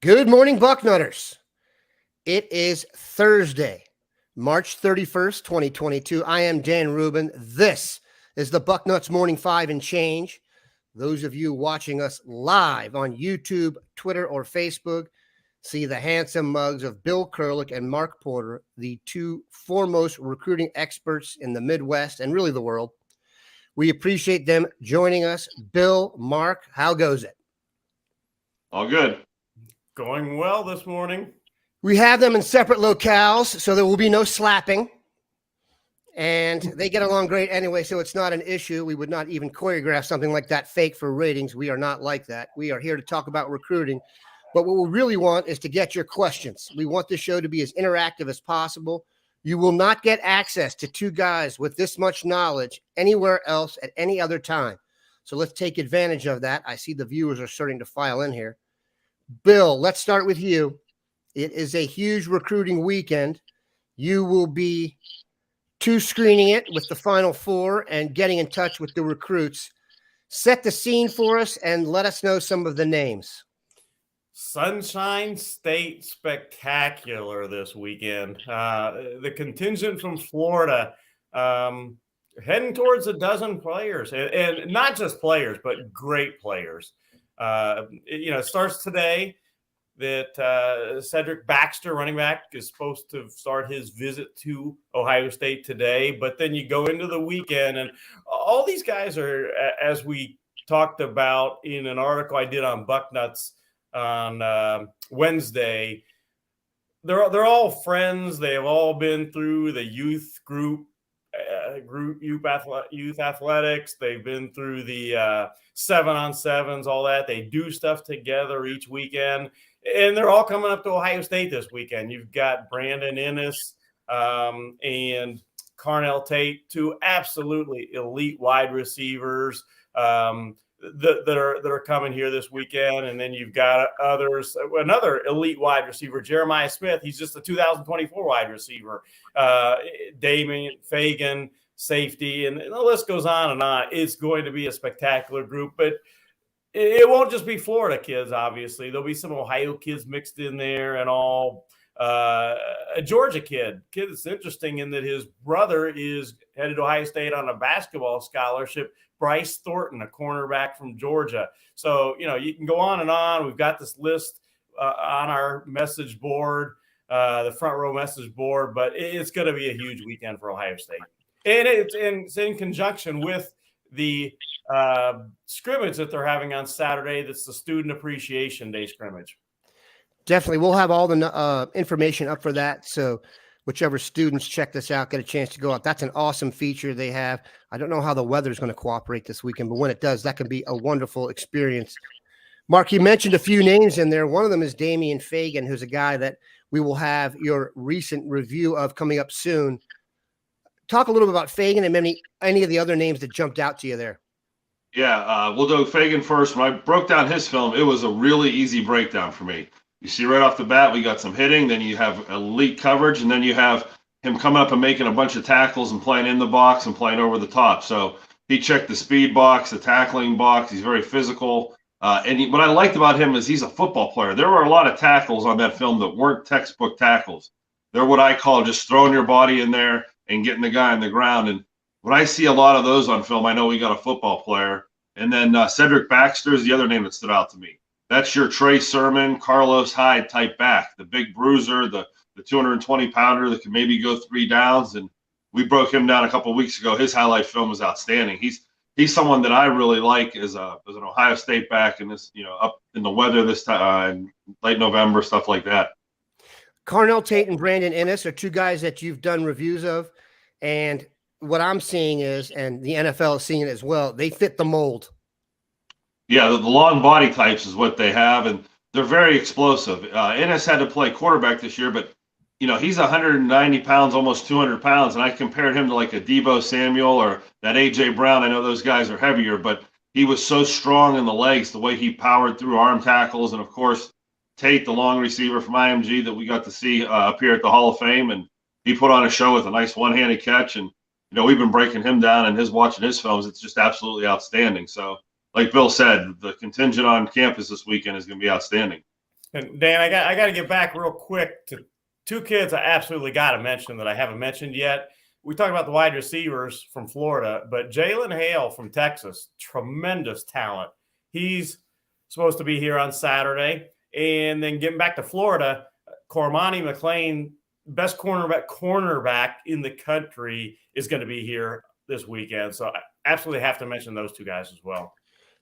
Good morning, Bucknutters. It is Thursday, March 31st, 2022. I am Dan Rubin. This is the Bucknuts Morning 5 and Change. Those of you watching us live on YouTube, Twitter, or Facebook, see the handsome mugs of Bill Kurelic and Mark Porter, the two foremost recruiting experts in the Midwest and really the world. We appreciate them joining us. Bill, Mark, how goes it? All good. Going well this morning. We have them in separate locales, so there will be no slapping. And they get along great anyway, so it's not an issue. We would not even choreograph something like that fake for ratings. We are not like that. We are here to talk about recruiting. But what we really want is to get your questions. We want this show to be as interactive as possible. You will not get access to two guys with this much knowledge anywhere else at any other time. So let's take advantage of that. I see the viewers are starting to file in here. Bill, let's start with you. It is a huge recruiting weekend. You will be screening it with the Final Four and getting in touch with the recruits. Set the scene for us and let us know some of the names. Sunshine State Spectacular this weekend. The contingent from Florida heading towards a dozen players, and not just players, but great players. It starts today that Cedric Baxter, running back, is supposed to start his visit to Ohio State today. But then you go into the weekend, and all these guys are, as we talked about in an article I did on Bucknuts on Wednesday, they're all friends. They have all been through the youth youth athletics. They've been through the 7-on-7s, all that. They do stuff together each weekend, and they're all coming up to Ohio State this weekend. You've got Brandon Ennis and Carnell Tate, two absolutely elite wide receivers that are coming here this weekend. And then you've got others, another elite wide receiver, Jeremiah Smith. He's just a 2024 wide receiver. Damon Fagan, safety, and the list goes on and on. It's going to be a spectacular group, but it won't just be Florida kids, obviously. There'll be some Ohio kids mixed in there and all. A Georgia kid that's interesting in that his brother is headed to Ohio State on a basketball scholarship, Bryce Thornton, a cornerback from Georgia. So, you can go on and on. We've got this list on our message board, the front row message board, but it's going to be a huge weekend for Ohio State. And it's in conjunction with the scrimmage that they're having on Saturday. That's the Student Appreciation Day scrimmage. Definitely. We'll have all the information up for that. So whichever students check this out, get a chance to go out. That's an awesome feature they have. I don't know how the weather's going to cooperate this weekend, but when it does, that can be a wonderful experience. Mark, you mentioned a few names in there. One of them is Damian Fagan, who's a guy that we will have your recent review of coming up soon. Talk a little bit about Fagan and any of the other names that jumped out to you there. Yeah, we'll do Fagan first. When I broke down his film, it was a really easy breakdown for me. You see right off the bat, we got some hitting, then you have elite coverage, and then you have him coming up and making a bunch of tackles and playing in the box and playing over the top. So he checked the speed box, the tackling box. He's very physical. What I liked about him is he's a football player. There were a lot of tackles on that film that weren't textbook tackles. They're what I call just throwing your body in there and getting the guy on the ground. And when I see a lot of those on film, I know we got a football player. And then Cedric Baxter is the other name that stood out to me. That's your Trey Sermon, Carlos Hyde type back, the big bruiser, the 220-pounder that can maybe go 3 downs. And we broke him down a couple of weeks ago. His highlight film was outstanding. He's someone that I really like as an Ohio State back in this, up in the weather this time, late November, stuff like that. Carnell Tate and Brandon Ennis are two guys that you've done reviews of. And what I'm seeing is, and the NFL is seeing it as well, they fit the mold. Yeah, the long body types is what they have, and they're very explosive. Ennis had to play quarterback this year, but, he's 190 pounds, almost 200 pounds, and I compared him to like a Deebo Samuel or that A.J. Brown. I know those guys are heavier, but he was so strong in the legs, the way he powered through arm tackles, and, of course, Tate, the long receiver from IMG that we got to see up here at the Hall of Fame, and he put on a show with a nice one-handed catch, and, we've been breaking him down and watching his films. It's just absolutely outstanding. So, like Bill said, the contingent on campus this weekend is going to be outstanding. And Dan, I got to get back real quick to two kids I absolutely got to mention that I haven't mentioned yet. We talked about the wide receivers from Florida, but Jalen Hale from Texas, tremendous talent. He's supposed to be here on Saturday. And then getting back to Florida, Cormani McClain, best cornerback in the country, is going to be here this weekend. So I absolutely have to mention those two guys as well.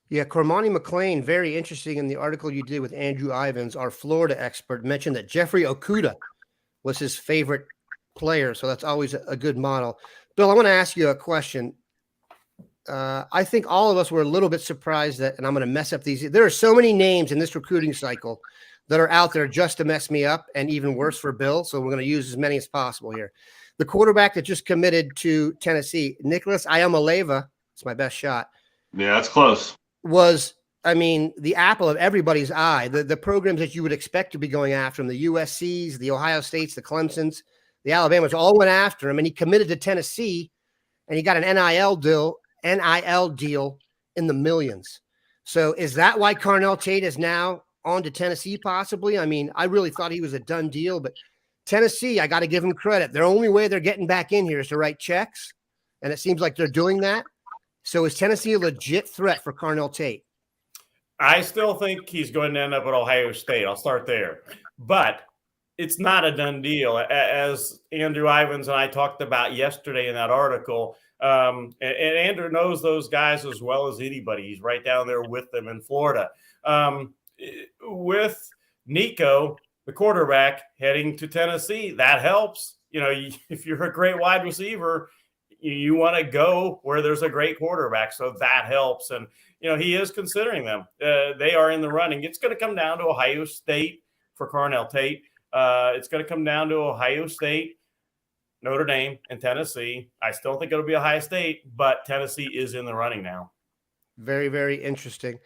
Yeah, Cormani McClain, very interesting. In the article you did with Andrew Ivins, our Florida expert, mentioned that Jeffrey Okudah was his favorite player. So that's always a good model. Bill, I want to ask you a question. I think all of us were a little bit surprised that, and I'm going to mess up these. There are so many names in this recruiting cycle that are out there just to mess me up, and even worse for Bill. So we're going to use as many as possible here. The quarterback that just committed to Tennessee, Nicholas Iamaleava, it's my best shot. Yeah, that's close. Was, I mean, the apple of everybody's eye. The programs that you would expect to be going after him, the USCs, the Ohio States, the Clemsons, the Alabamas, all went after him, and he committed to Tennessee, and he got an NIL deal in the millions. So is that why Carnell Tate is now on to Tennessee possibly? I mean, I really thought he was a done deal, but Tennessee, I got to give them credit. Their only way they're getting back in here is to write checks, and it seems like they're doing that. So is Tennessee a legit threat for Carnell Tate? I still think he's going to end up at Ohio State. I'll start there. But it's not a done deal. As Andrew Ivins and I talked about yesterday in that article, and Andrew knows those guys as well as anybody. He's right down there with them in Florida. With Nico, the quarterback, heading to Tennessee, that helps. You know, if you're a great wide receiver, you want to go where there's a great quarterback. So that helps. And, you know, he is considering them. They are in the running. It's going to come down to Ohio State for Carnell Tate. It's going to come down to Ohio State, Notre Dame, and Tennessee. I still think it'll be Ohio State, but Tennessee is in the running now. Very, very interesting.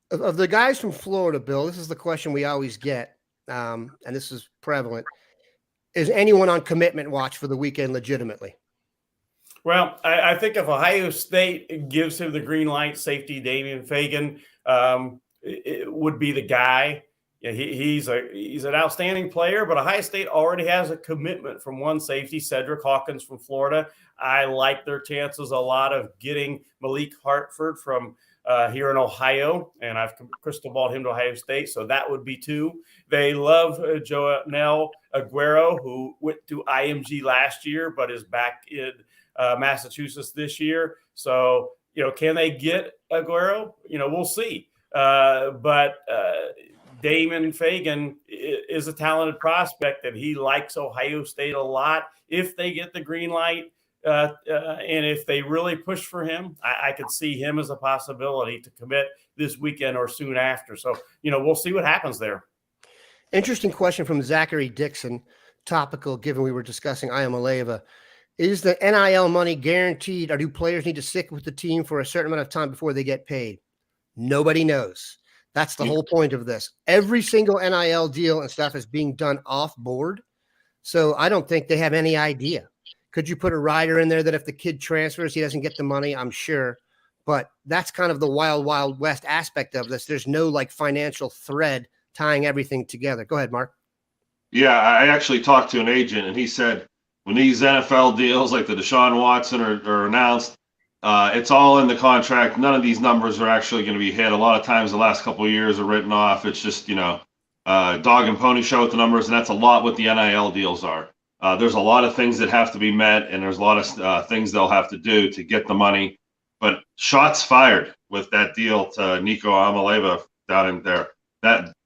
Of the guys from Florida, Bill, this is the question we always get, and this is prevalent. Is anyone on commitment watch for the weekend legitimately? Well, I think if Ohio State gives him the green light, safety Damian Fagan it would be the guy. Yeah, he's an outstanding player, but Ohio State already has a commitment from one safety, Cedric Hawkins from Florida. I like their chances a lot of getting Malik Hartford from here in Ohio, and I've crystal balled him to Ohio State, so that would be two. They love Joanel Aguero, who went to IMG last year but is back in Massachusetts this year. So, you know, can they get Aguero? You know, we'll see. But Damon Fagan is a talented prospect, and he likes Ohio State a lot. If they get the green light, and if they really push for him, I could see him as a possibility to commit this weekend or soon after. So, you know, we'll see what happens there. Interesting question from Zachary Dixon, topical, given we were discussing Iamaleava. Is the NIL money guaranteed, or do players need to stick with the team for a certain amount of time before they get paid? Nobody knows. That's the whole point of this. Every single NIL deal and stuff is being done off board. So I don't think they have any idea. Could you put a rider in there that if the kid transfers, he doesn't get the money? I'm sure. But that's kind of the wild, wild west aspect of this. There's no like financial thread tying everything together. Go ahead, Mark. Yeah, I actually talked to an agent, and he said when these NFL deals like the Deshaun Watson are announced, it's all in the contract. None of these numbers are actually going to be hit. A lot of times the last couple of years are written off. It's just, you know, dog and pony show with the numbers, and that's a lot what the NIL deals are. There's a lot of things that have to be met, and there's a lot of things they'll have to do to get the money. But shots fired with that deal to Nico Iamaleava down in there.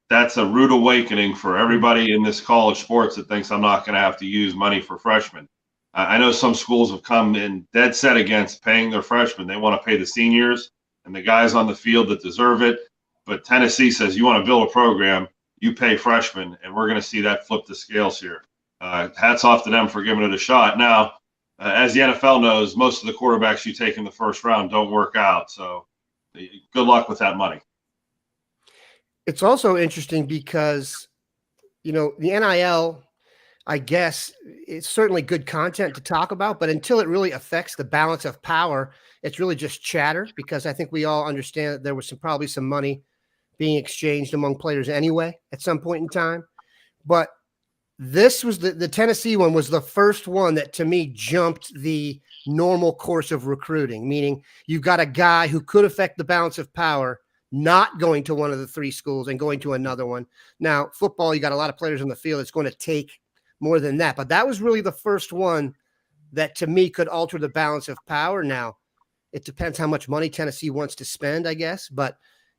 That's a rude awakening for everybody in this college sports that thinks I'm not going to have to use money for freshmen. I know some schools have come in dead set against paying their freshmen. They want to pay the seniors and the guys on the field that deserve it. But Tennessee says you want to build a program, you pay freshmen, and we're going to see that flip the scales here. Hats off to them for giving it a shot. Now, as the NFL knows, most of the quarterbacks you take in the first round don't work out. So good luck with that money. It's also interesting because, you know, the NIL, I guess, it's certainly good content to talk about, but until it really affects the balance of power, it's really just chatter, because I think we all understand that there was probably some money being exchanged among players anyway at some point in time. But this was the Tennessee one was the first one that to me jumped the normal course of recruiting, meaning you've got a guy who could affect the balance of power not going to one of the three schools and going to another one. Now, football, you got a lot of players on the field. It's going to take more than that. But that was really the first one that to me could alter the balance of power. Now, it depends how much money Tennessee wants to spend, I guess.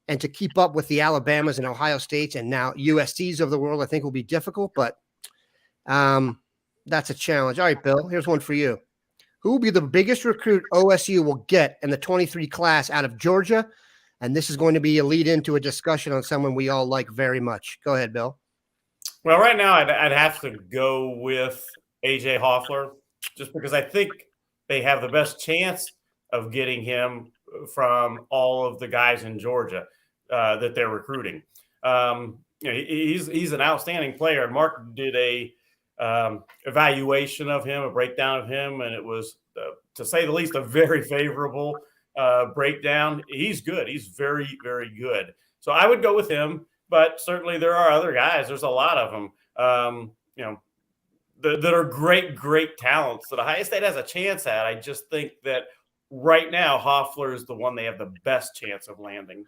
And to keep up with the Alabamas and Ohio States and now USCs of the world, I think will be difficult. But that's a challenge. All right, Bill, here's one for you. Who will be the biggest recruit OSU will get in the 23 class out of Georgia? And this is going to be a lead into a discussion on someone we all like very much. Go ahead, Bill. Well, right now I'd have to go with A.J. Hoffler just because I think they have the best chance of getting him from all of the guys in Georgia that they're recruiting. He's an outstanding player. Mark did a evaluation of him, a breakdown of him, and it was, to say the least, a very favorable breakdown. He's good. He's very, very good. So I would go with him, but certainly there are other guys. There's a lot of them, that are great, great talents that Ohio State has a chance at. I just think that right now Hoffler is the one they have the best chance of landing.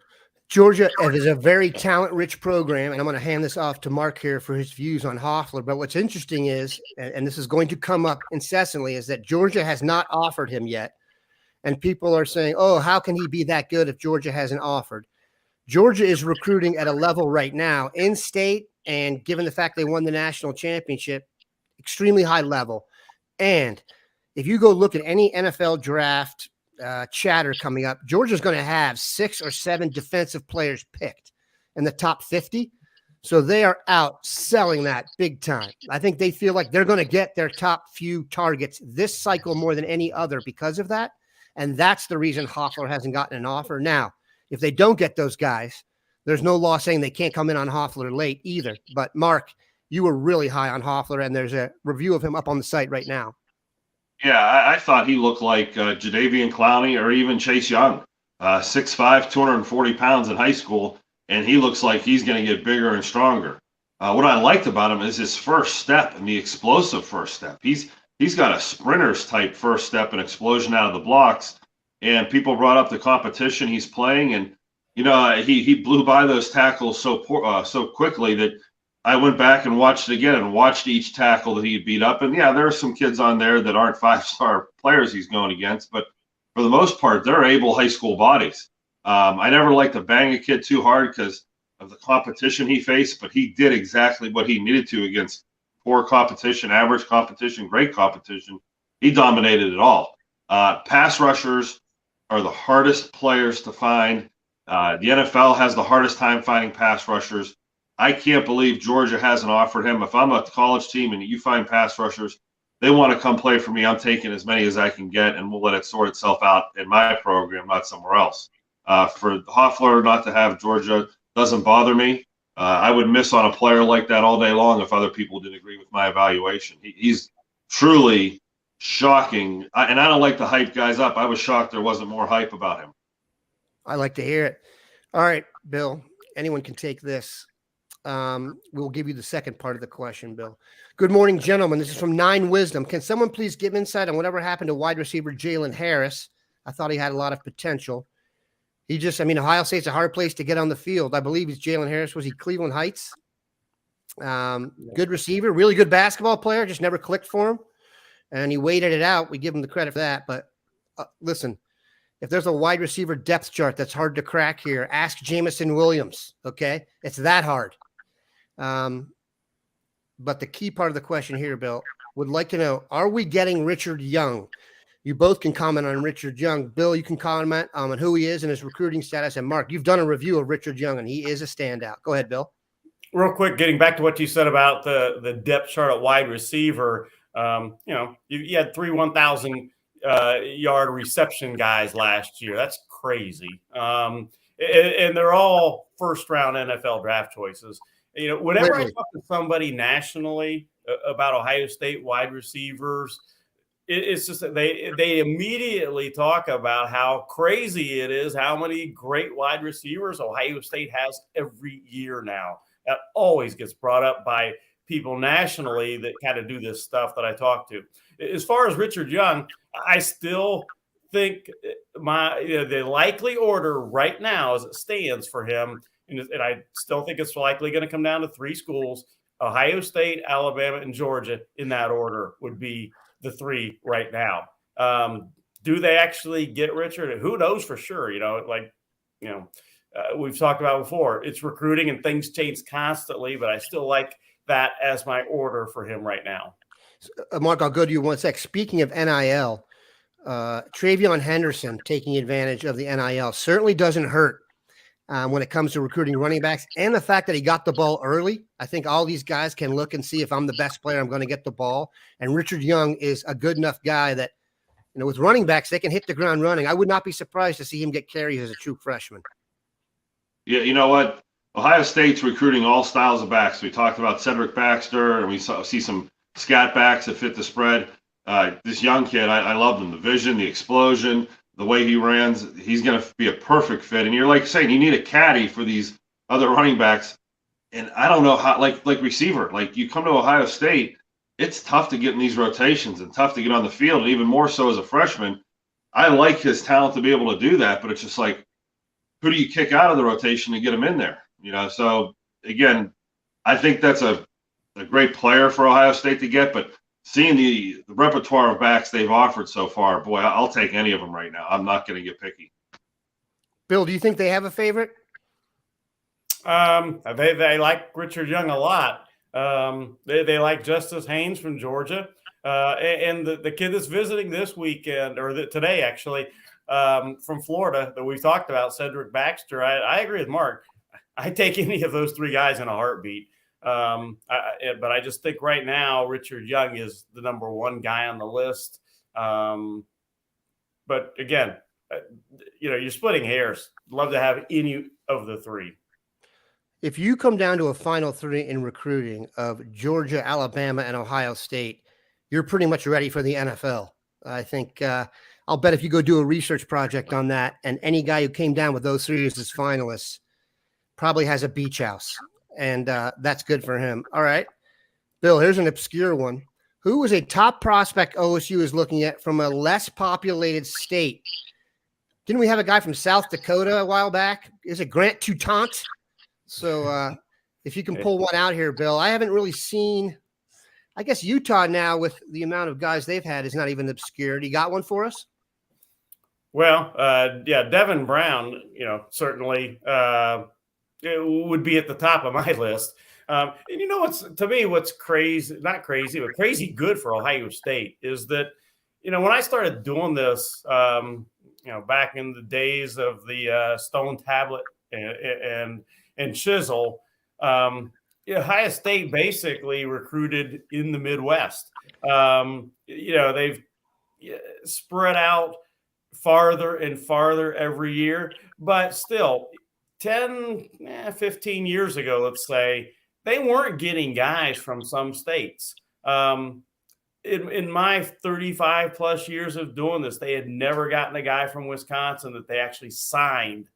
Georgia is a very talent-rich program, and I'm going to hand this off to Mark here for his views on Hoffler. But what's interesting is, and this is going to come up incessantly, is that Georgia has not offered him yet. And people are saying, oh, how can he be that good if Georgia hasn't offered? Georgia is recruiting at a level right now in state, and given the fact they won the national championship, extremely high level. And if you go look at any NFL draft chatter coming up, Georgia's going to have 6 or 7 defensive players picked in the top 50. So they are out selling that big time. I think they feel like they're going to get their top few targets this cycle more than any other because of that. And that's the reason Hoffler hasn't gotten an offer. Now, if they don't get those guys, there's no law saying they can't come in on Hoffler late either. But Mark, you were really high on Hoffler, and there's a review of him up on the site right now. Yeah, I thought he looked like Jadeveon Clowney or even Chase Young, 6'5", 240 pounds in high school, and he looks like he's going to get bigger and stronger. What I liked about him is his first step and the explosive first step. He's got a sprinter's type first step and explosion out of the blocks, and people brought up the competition he's playing, and he blew by those tackles so quickly that I went back and watched it again and watched each tackle that he beat up. And yeah, there are some kids on there that aren't 5-star players he's going against, but for the most part, they're able high school bodies. I never like to bang a kid too hard because of the competition he faced, but he did exactly what he needed to against poor competition, average competition, great competition. He dominated it all. Pass rushers are the hardest players to find. The NFL has the hardest time finding pass rushers. I can't believe Georgia hasn't offered him. If I'm a college team and you find pass rushers, they want to come play for me. I'm taking as many as I can get, and we'll let it sort itself out in my program, not somewhere else. For Hoffler not to have Georgia doesn't bother me. I would miss on a player like that all day long if other people didn't agree with my evaluation. He's truly shocking, and I don't like to hype guys up. I was shocked there wasn't more hype about him. I like to hear it. All right, Bill, anyone can take this. We'll give you the second part of the question, Bill. Good morning, gentlemen. This is from 9 Wisdom. Can someone please give insight on whatever happened to wide receiver Jalen Harris? I thought he had a lot of potential. Ohio State's a hard place to get on the field. I believe he's Jalen Harris. Was he Cleveland Heights? Good receiver, really good basketball player, just never clicked for him. And he waited it out. We give him the credit for that. But listen, if there's a wide receiver depth chart that's hard to crack here, ask Jamison Williams, okay? It's that hard. But the key part of the question here, Bill, would like to know, are we getting Richard Young? You both can comment on Richard Young. Bill, you can comment on who he is and his recruiting status. And Mark, you've done a review of Richard Young, and he is a standout. Go ahead, Bill. Real quick, getting back to what you said about the depth chart at wide receiver, you had 3 1,000-yard reception guys last year. That's crazy. And they're all first-round NFL draft choices. Whenever I talk to somebody nationally about Ohio State wide receivers, it's just that they immediately talk about how crazy it is, how many great wide receivers Ohio State has every year now. That always gets brought up by people nationally that kind of do this stuff that I talk to. As far as Richard Young, I still think the likely order right now as it stands for him, and I still think it's likely going to come down to 3 schools: Ohio State, Alabama, and Georgia. In that order would be the 3 right now. Do they actually get Richard? Who knows for sure? We've talked about before. It's recruiting and things change constantly, but I still like that as my order for him right now. Mark, I'll go to you one sec. Speaking of NIL, Travion Henderson taking advantage of the NIL certainly doesn't hurt when it comes to recruiting running backs, and the fact that he got the ball early. I think all these guys can look and see, if I'm the best player, I'm going to get the ball. And Richard Young is a good enough guy that, with running backs, they can hit the ground running. I would not be surprised to see him get carries as a true freshman. Yeah, you know what? Ohio State's recruiting all styles of backs. We talked about Cedric Baxter, and we see some scat backs that fit the spread. This young kid, I love him. The vision, the explosion, the way he runs, he's going to be a perfect fit. And you're like saying, you need a caddy for these other running backs. And I don't know how, like receiver, like you come to Ohio State, it's tough to get in these rotations and tough to get on the field, and even more so as a freshman. I like his talent to be able to do that, but it's just like, who do you kick out of the rotation to get him in there? So again, I think that's a great player for Ohio State to get, but seeing the repertoire of backs they've offered so far, boy, I'll take any of them right now. I'm not going to get picky. Bill, do you think they have a favorite? They like Richard Young a lot. They like Justice Haynes from Georgia. And the kid that's visiting this weekend, or today actually, from Florida that we've talked about, Cedric Baxter. I agree with Mark. I take any of those 3 guys in a heartbeat. But I just think right now Richard Young is the number 1 guy on the list. But again, you're splitting hairs. Love to have any of the 3. If you come down to a final 3 in recruiting of Georgia, Alabama, and Ohio State, you're pretty much ready for the NFL. I think I'll bet if you go do a research project on that, and any guy who came down with those 3 as his finalists probably has a beach house. And that's good for him. All right, Bill, here's an obscure one. Who was a top prospect OSU is looking at from a less populated state? Didn't we have a guy from South Dakota a while back? Is it Grant Toutant? So if you can pull one out here, Bill. I haven't really seen – I guess Utah now, with the amount of guys they've had, is not even obscure. You got one for us? Well, Devin Brown, certainly it would be at the top of my list. And what's crazy, not crazy, but crazy good for Ohio State is that, when I started doing this, back in the days of the stone tablet and chisel, Ohio State basically recruited in the Midwest. They've spread out farther and farther every year, but still 15 years ago, let's say, they weren't getting guys from some states. In my 35 plus years of doing this, they had never gotten a guy from Wisconsin that they actually signed.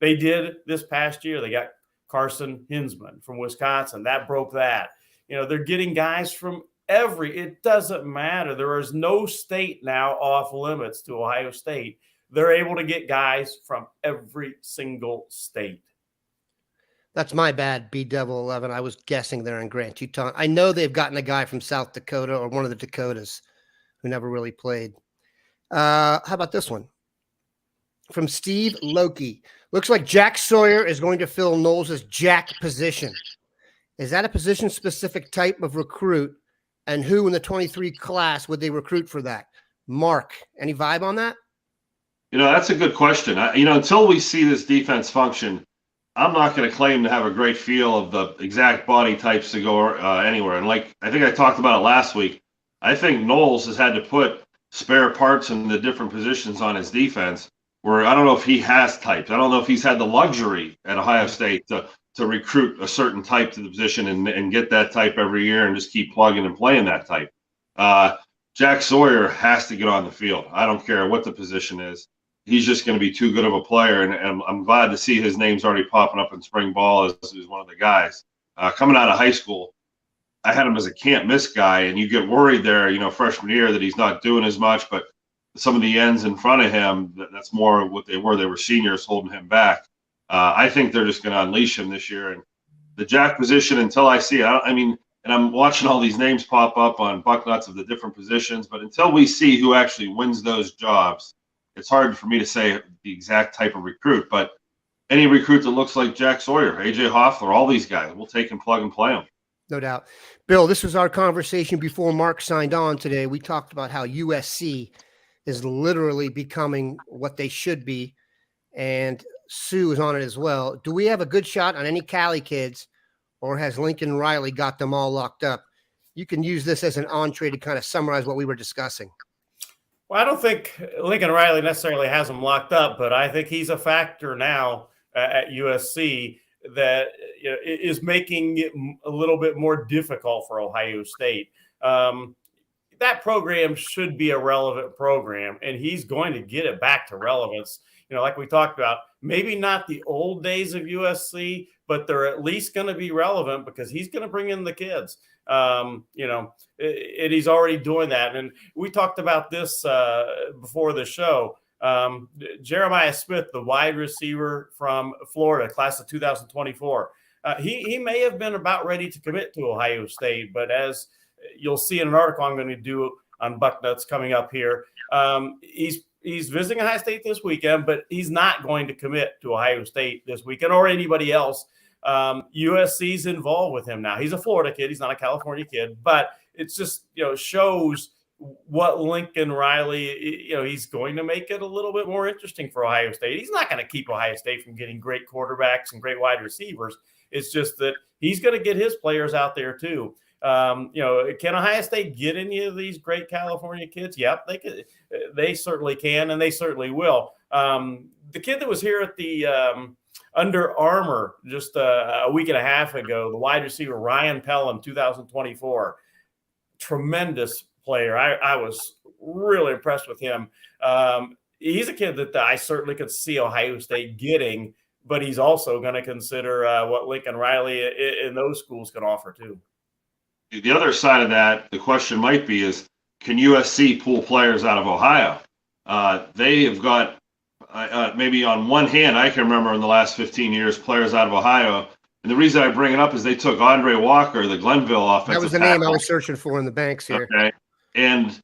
They did this past year. They got Carson Hinsman from Wisconsin. That broke that. They're getting guys from it doesn't matter. There is no state now off limits to Ohio State. They're able to get guys from every single state. That's my bad, B-Devil11. I was guessing there in Grant Toutant. I know they've gotten a guy from South Dakota or one of the Dakotas who never really played. How about this one? From Steve Loki. Looks like Jack Sawyer is going to fill Knowles' Jack position. Is that a position-specific type of recruit? And who in the 23 class would they recruit for that? Mark, any vibe on that? That's a good question. Until we see this defense function, I'm not going to claim to have a great feel of the exact body types to go anywhere. And I think I talked about it last week, I think Knowles has had to put spare parts in the different positions on his defense where I don't know if he has types. I don't know if he's had the luxury at Ohio State to recruit a certain type to the position and get that type every year and just keep plugging and playing that type. Jack Sawyer has to get on the field. I don't care what the position is. He's just going to be too good of a player, and I'm glad to see his name's already popping up in spring ball as one of the guys. Coming out of high school, I had him as a can't-miss guy, and you get worried there, freshman year that he's not doing as much, but some of the ends in front of him, that's more what they were. They were seniors holding him back. I think they're just going to unleash him this year. And the jack position, until I see it, and I'm watching all these names pop up on Bucknuts of the different positions, but until we see who actually wins those jobs, it's hard for me to say the exact type of recruit. But any recruit that looks like Jack Sawyer, AJ Hoffler, all these guys, we'll take and plug and play them. No doubt. Bill, this was our conversation before Mark signed on today. We talked about how USC is literally becoming what they should be, and Sue is on it as well. Do we have a good shot on any Cali kids, or has Lincoln Riley got them all locked up? You can use this as an entree to kind of summarize what we were discussing. Well, I don't think Lincoln Riley necessarily has them locked up, but I think he's a factor now at USC that is making it a little bit more difficult for Ohio State. That program should be a relevant program, and he's going to get it back to relevance. Like we talked about, maybe not the old days of USC, but they're at least going to be relevant because he's going to bring in the kids. And he's already doing that. And we talked about this before the show. Jeremiah Smith, the wide receiver from Florida, class of 2024, he may have been about ready to commit to Ohio State, but as you'll see in an article I'm going to do on Bucknuts coming up here, he's visiting Ohio State this weekend, but he's not going to commit to Ohio State this weekend or anybody else. USC's involved with him now. He's a Florida kid. He's not a California kid, but it's just, shows what Lincoln Riley, he's going to make it a little bit more interesting for Ohio State. He's not going to keep Ohio State from getting great quarterbacks and great wide receivers. It's just that he's going to get his players out there too. Can Ohio State get any of these great California kids? Yep, they certainly can, and they certainly will. The kid that was here at the Under Armour just a week and a half ago, the wide receiver Ryan Pelham, 2024, tremendous player. I was really impressed with him. He's a kid that I certainly could see Ohio State getting, but he's also going to consider what Lincoln Riley in those schools can offer too. The other side of that, the question might be is, can USC pull players out of Ohio? They have got, maybe on one hand, I can remember in the last 15 years, players out of Ohio. And the reason I bring it up is they took Andre Walker, the Glenville offensive That was the tackle. name I was searching for in the banks here. Okay. And,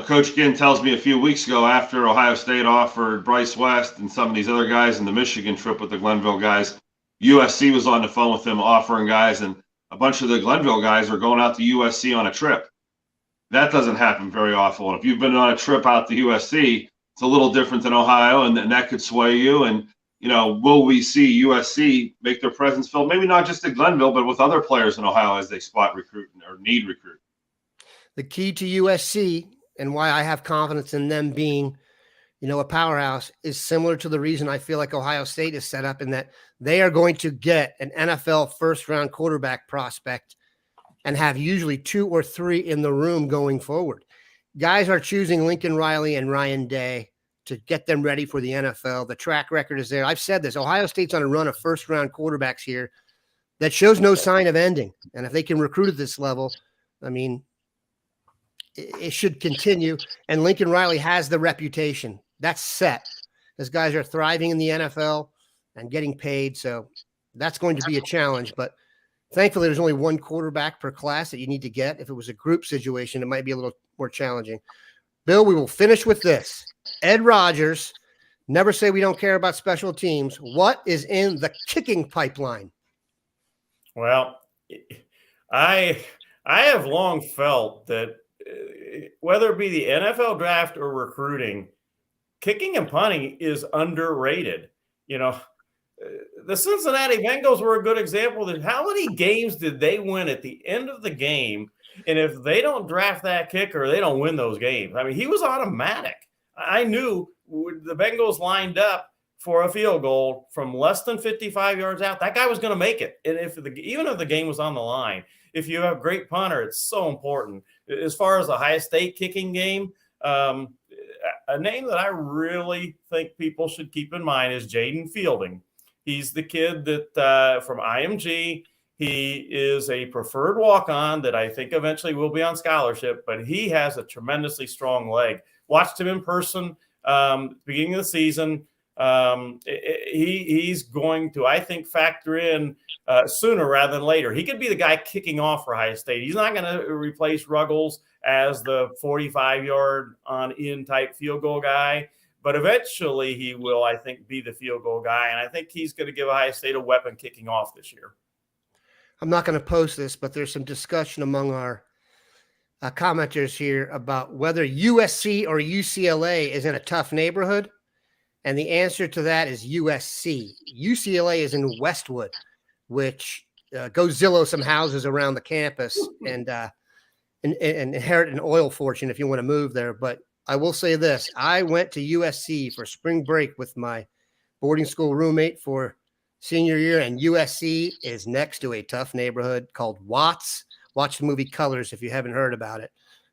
Coach Ginn tells me a few weeks ago after Ohio State offered Bryce West and some of these other guys in the Michigan trip with the Glenville guys, USC was on the phone with them offering guys, and a bunch of the Glenville guys are going out to USC on a trip. That doesn't happen very often. If you've been on a trip out to USC, it's a little different than Ohio, and that could sway you. And, will we see USC make their presence felt? Maybe not just at Glenville, but with other players in Ohio as they spot recruit or need recruit. The key to USC and why I have confidence in them being, a powerhouse is similar to the reason I feel like Ohio State is set up, in that they are going to get an NFL first-round quarterback prospect and have usually 2 or 3 in the room going forward. Guys are choosing Lincoln Riley and Ryan Day to get them ready for the NFL. The track record is there. I've said this. Ohio State's on a run of first-round quarterbacks here that shows no sign of ending. And if they can recruit at this level, it should continue. And Lincoln Riley has the reputation. That's set. Those guys are thriving in the NFL and getting paid. So that's going to be a challenge. But thankfully, there's only one quarterback per class that you need to get. If it was a group situation, it might be a little more challenging. Bill, we will finish with this. Ed Rogers, never say we don't care about special teams. What is in the kicking pipeline? Well, I have long felt that whether it be the NFL draft or recruiting, kicking and punting is underrated. The Cincinnati Bengals were a good example of how many games did they win at the end of the game? And if they don't draft that kicker, they don't win those games. He was automatic. I knew the Bengals lined up for a field goal from less than 55 yards out, that guy was going to make it. And even if the game was on the line, if you have a great punter, it's so important. As far as the Ohio State kicking game, a name that I really think people should keep in mind is Jaden Fielding. He's the kid that from IMG. He is a preferred walk-on that I think eventually will be on scholarship, but he has a tremendously strong leg. Watched him in person beginning of the season. He's going to, I think, factor in sooner rather than later. He could be the guy kicking off for Ohio State. He's not going to replace Ruggles as the 45-yard on-in type field goal guy, but eventually he will, I think, be the field goal guy, and I think he's going to give Ohio State a weapon kicking off this year. I'm not going to post this, but there's some discussion among our commenters here about whether USC or UCLA is in a tough neighborhood. And the answer to that is USC. UCLA is in Westwood, which go Zillow some houses around the campus and inherit an oil fortune if you want to move there. But I will say this. I went to USC for spring break with my boarding school roommate for senior year, and USC is next to a tough neighborhood called Watts. Watch the movie Colors if you haven't heard about it.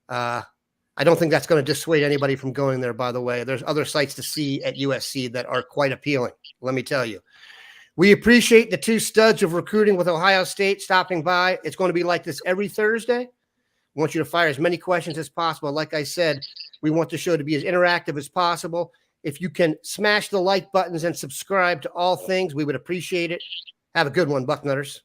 I don't think that's going to dissuade anybody from going there, by the way. There's other sites to see at USC that are quite appealing, let me tell you. We appreciate the two studs of recruiting with Ohio State stopping by. It's going to be like this every Thursday. We want you to fire as many questions as possible. Like I said, we want the show to be as interactive as possible. If you can smash the like buttons and subscribe to all things, we would appreciate it. Have a good one, Bucknutters.